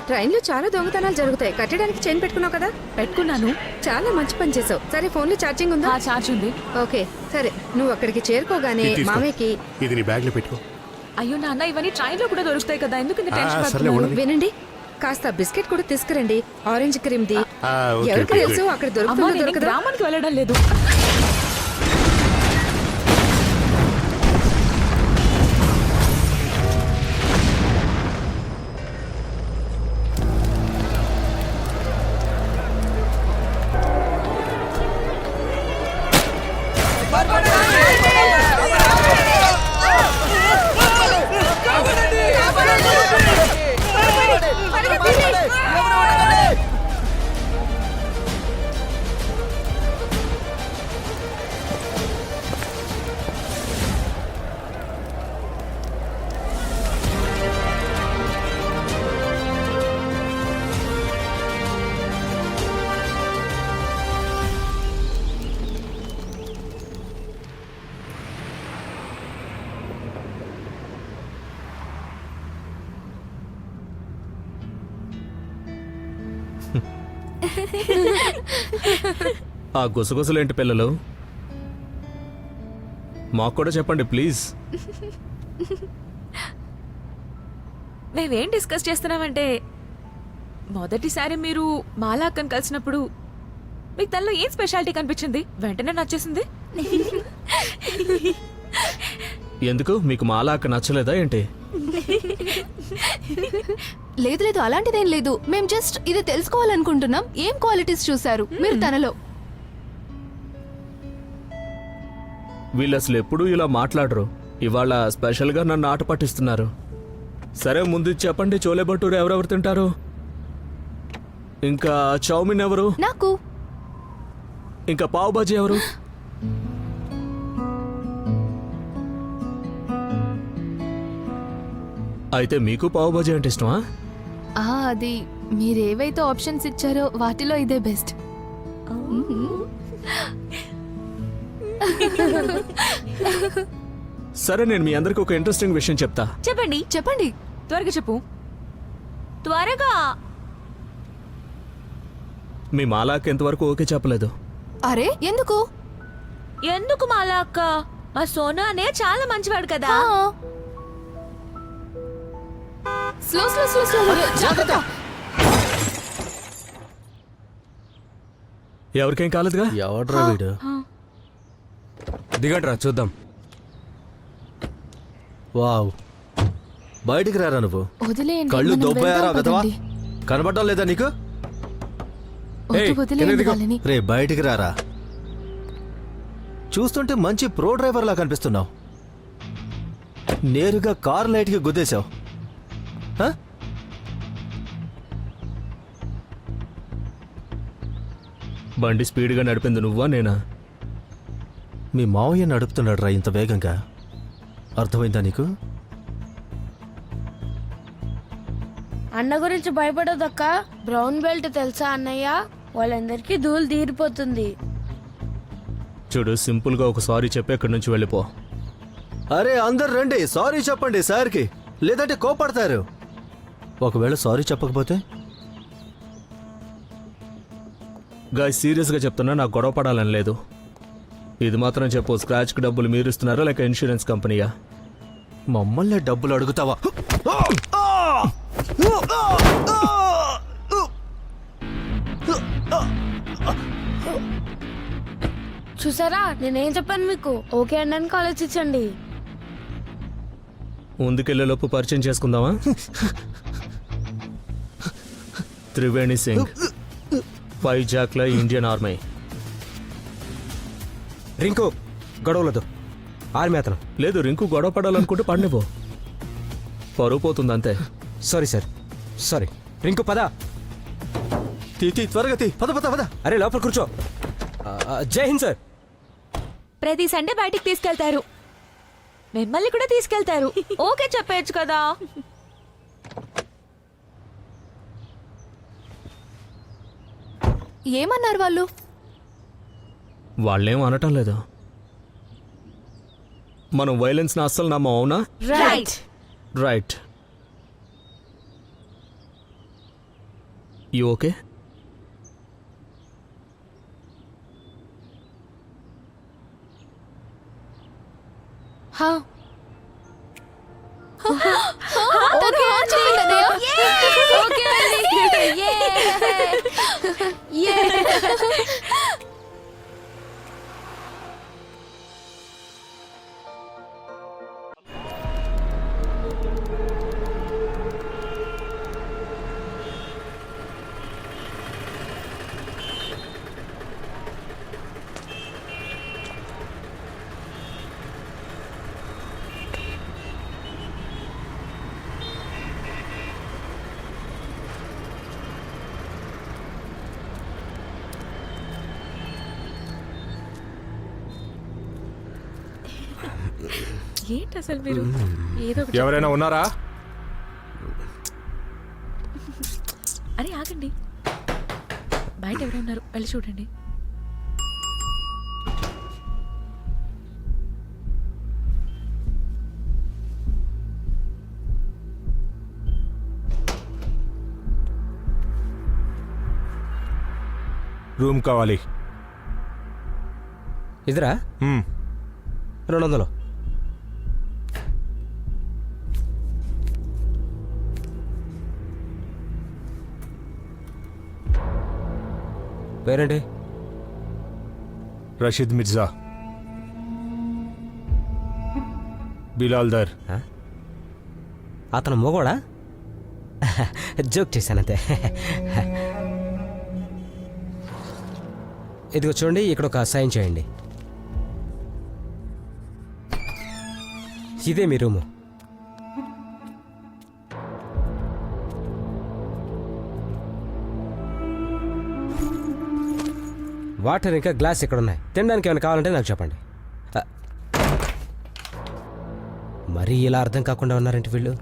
ట్రైన్లో చాలా దొంగతనాలు జరుగుతాయి. కట్టడానికి చైన్ పెట్టుకున్నావు కదా? పెట్టుకున్నాను. చాలా మంచి పని చేసావు. సరే, ఫోన్లో ఛార్జింగ్ ఉందా? ఛార్జ్ ఉంది. ఓకే, సరే. నువ్వు అక్కడికి చేరుకోగానే మామయ్యకి ఇది నీ బ్యాగ్ లో పెట్టుకో. అయ్యో నాన్న, ఇవన్నీ ట్రైన్ లో కూడా దొరుకుతాయి కదా, ఎందుకు ఇంత టెన్షన్ పడుతున్నావు? వినండి, కాస్త బిస్కెట్ కూడా తీసుకురండి. Orange cream the. ఎవరికి తెలుసు అక్కడ అమ్మా, నేను దొరుకుతుందో గ్రామానికి వెళ్ళడం లేదు. ఆ గుసగుసలేంటి పిల్లలు? మాకు కూడా చెప్పండి ప్లీజ్. మేమేం డిస్కస్ చేస్తున్నామంటే, మొదటిసారి మీరు మాలా అక్కను కలిసినప్పుడు మీకు తనలో ఏం స్పెషాలిటీ కనిపించింది? వెంటనే నచ్చేసింది. ఎందుకు మీకు మాలా అక్క నచ్చలేదా ఏంటి? లేదు లేదు, అలాంటిదేం లేదు. మేం జస్ట్ ఇది తెలుసుకోవాలనుకుంటున్నాం. ఏం క్వాలిటీస్ చూసారు మీరు తనలో? వీళ్ళు అసలు ఎప్పుడూ ఇలా మాట్లాడరు. ఇవాళ స్పెషల్గా నన్ను ఆట పట్టిస్తున్నారు. సరే, ముందు చెప్పండి, చోలే భటూరు ఎవరెవరు తింటారు? ఇంకా చౌమిన్ ఎవరు? నాకు. ఇంకా పావ్ బాజీ ఎవరు? అయితే మీకు పావ్ బాజీ అంటే ఇష్టమా? అది మీరేవైతే ఆప్షన్స్ ఇచ్చారో వాటిలో ఇదే బెస్ట్. సరే, నేను మీ అందరికి ఒక ఇంట్రెస్టింగ్ విషయం చెప్తా. చెప్పండి చెప్పండి, త్వరగా చెప్పు, త్వరగా. మీ మాలాకి ఎంతవరకు ఓకే చెప్పలేదు. అరే ఎందుకు? ఎందుకు మాలా అక్క? మా సోనా అనే చాలా మంచివాడు కదా. Slow slow slow slow. జాగ్రత్త. ఎవరికేం కాలేదుగా? ఎవడ్రా వీడు? దిగండ్రా చూద్దాం. వావ్, బయటికి రారా నువ్వు. వదిలేయండి, కళ్ళు మనం దొబ్బయారా వెళ్దాం వెదవా? పదండి. కనబడటం లేదా నీకు? వదిలేయండి వాళ్ళని. రే బయటికి రారా. చూస్తుంటే మంచి ప్రో డ్రైవర్ లా కనిపిస్తున్నావు. నేరుగా కార్ లైట్ కి గుద్దేశావు. బండి స్పీడ్గా నడిపింది నువ్వా నేనా? మీ మావయ్య నడుపుతున్నాడు రా ఇంత వేగంగా. అర్థమైందా నీకు? అన్న గురించి భయపడదక్క. బ్రౌన్ బెల్ట్ తెలుసా అన్నయ్య? వాళ్ళందరికీ ధూళి తీరిపోతుంది. చూడు, సింపుల్గా ఒక సారీ చెప్పి ఎక్కడి నుంచి వెళ్ళిపో. అరే అందరు రండి, సారీ చెప్పండి సార్కి, లేదంటే కోపడతారు. ఒకవేళ సారీ చెప్పకపోతే? గాయ్, సీరియస్గా చెప్తున్నా, నాకు గొడవ పడాలని లేదు. ఇది మాత్రం చెప్పు, స్క్రాచ్కి డబ్బులు మీరు ఇస్తున్నారా లేక ఇన్సూరెన్స్ కంపెనీయా? మమ్మల్ని డబ్బులు అడుగుతావా? చూసారా, నేనేం చెప్పాను మీకు? ఓకే అన్నానికి ఆలోచించండి. ముందుకెళ్లేలోపు పరిచయం చేసుకుందామా? త్రివేణి సింగ్, వైజాగ్లో ఇండియన్ ఆర్మీ. రింకు గొడవలదు, ఆర్మీ అతను. లేదు, రింకు గొడవ పడాలనుకుంటే పడినిపో, పరువు పోతుంది అంతే. Sorry sir, sorry. రింకు పద. త్వరగా పద పద పద. అరే లోపల కూర్చో. జై హింద్ సార్. ప్రతి సండే బయటికి తీసుకెళ్తారు, మిమ్మల్ని కూడా తీసుకెళ్తారు. ఓకే చెప్పేయచ్చు కదా. ఏమన్నారు వాళ్ళు? వాళ్ళేం అనటం లేదు. మనం వైలెన్స్ని అస్సలు నమ్మం, అవునా? రైట్. రైట్. You okay? హా. తను హా చెప్పింది అన్నయ్య. ఓకే అండి. యే. ఏంటి అసలు మీరు ఏదో ఒకటి ఎవరైనా ఉన్నారా? అరే ఆగండి, బయట ఎవరు ఉన్నారు వెళ్ళి చూడండి. రూమ్ కావాలి. ఇదిరా మ్మ్. 200. పేరేంటి? రషీద్ మిర్జా. బిలాల్ దర్. అతను మొగోడా? జోక్ చేశానంతే. ఇదిగో చూడండి, ఇక్కడ ఒక సైన్ చేయండి. ఇదే మీ రూము. వాటర్ ఇంకా గ్లాస్ ఇక్కడ ఉన్నాయి. తినడానికి ఏమైనా కావాలంటే నాకు చెప్పండి. మరీ ఇలా అర్థం కాకుండా ఉన్నారంటే వీళ్ళు.